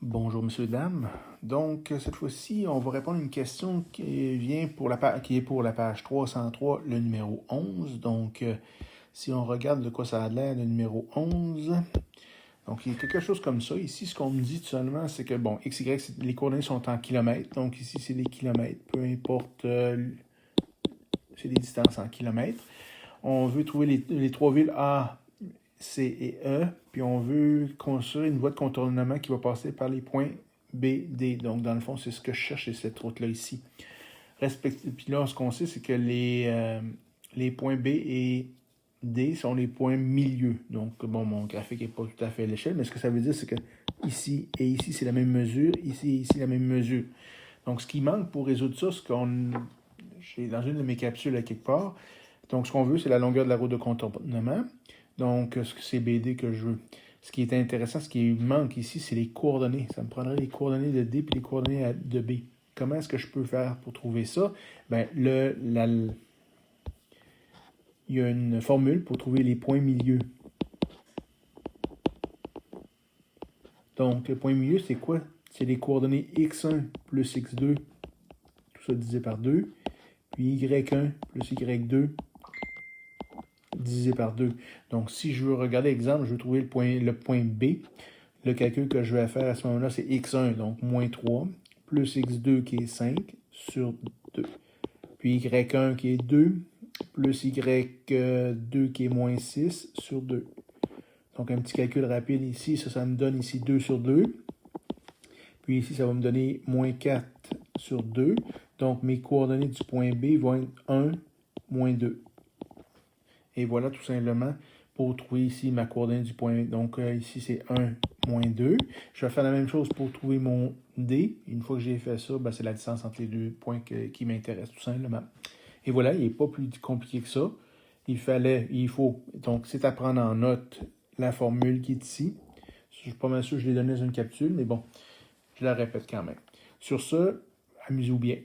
Bonjour, messieurs et dames. Donc, cette fois-ci, on va répondre à une question qui est pour la page 303, le numéro 11. Donc, si on regarde de quoi ça a l'air, le numéro 11, donc il y a quelque chose comme ça. Ici, ce qu'on me dit tout seulement, c'est que, bon, x, y, les coordonnées sont en kilomètres. Donc, ici, c'est des kilomètres. Peu importe, c'est des distances en kilomètres. On veut trouver les trois villes A, C et E, puis on veut construire une voie de contournement qui va passer par les points B, D. Donc, dans le fond, c'est ce que je cherche, c'est cette route-là ici. Puis là, ce qu'on sait, c'est que les points B et D sont les points milieux. Donc, bon, mon graphique n'est pas tout à fait à l'échelle, mais ce que ça veut dire, c'est que ici et ici, c'est la même mesure, ici et ici, la même mesure. Donc, ce qui manque pour résoudre ça, j'ai dans une de mes capsules à quelque part. Donc, ce qu'on veut, c'est la longueur de la route de contournement. Donc, c'est BD que je veux. Ce qui est intéressant, ce qui manque ici, c'est les coordonnées. Ça me prendrait les coordonnées de D et les coordonnées de B. Comment est-ce que je peux faire pour trouver ça? Ben, il y a une formule pour trouver les points milieux. Donc, le point milieu, c'est quoi? C'est les coordonnées x1 plus x2, tout ça divisé par 2, puis y1 plus y2, divisé par 2. Donc, si je veux regarder l'exemple, je veux trouver le point B. Le calcul que je vais faire à ce moment-là, c'est x1, donc moins 3, plus x2 qui est 5 sur 2. Puis y1 qui est 2, plus y2 qui est moins 6 sur 2. Donc, un petit calcul rapide ici, ça me donne ici 2 sur 2. Puis ici, ça va me donner moins 4 sur 2. Donc, mes coordonnées du point B vont être 1, moins 2. Et voilà tout simplement pour trouver ici ma coordonnée du point. Donc ici c'est 1, moins 2. Je vais faire la même chose pour trouver mon D. Une fois que j'ai fait ça, ben, c'est la distance entre les deux points qui m'intéressent tout simplement. Et voilà, il n'est pas plus compliqué que ça. Il faut, donc c'est à prendre en note la formule qui est ici. Je suis pas mal sûr que je l'ai donnée dans une capsule, mais bon, je la répète quand même. Sur ce, amusez-vous bien.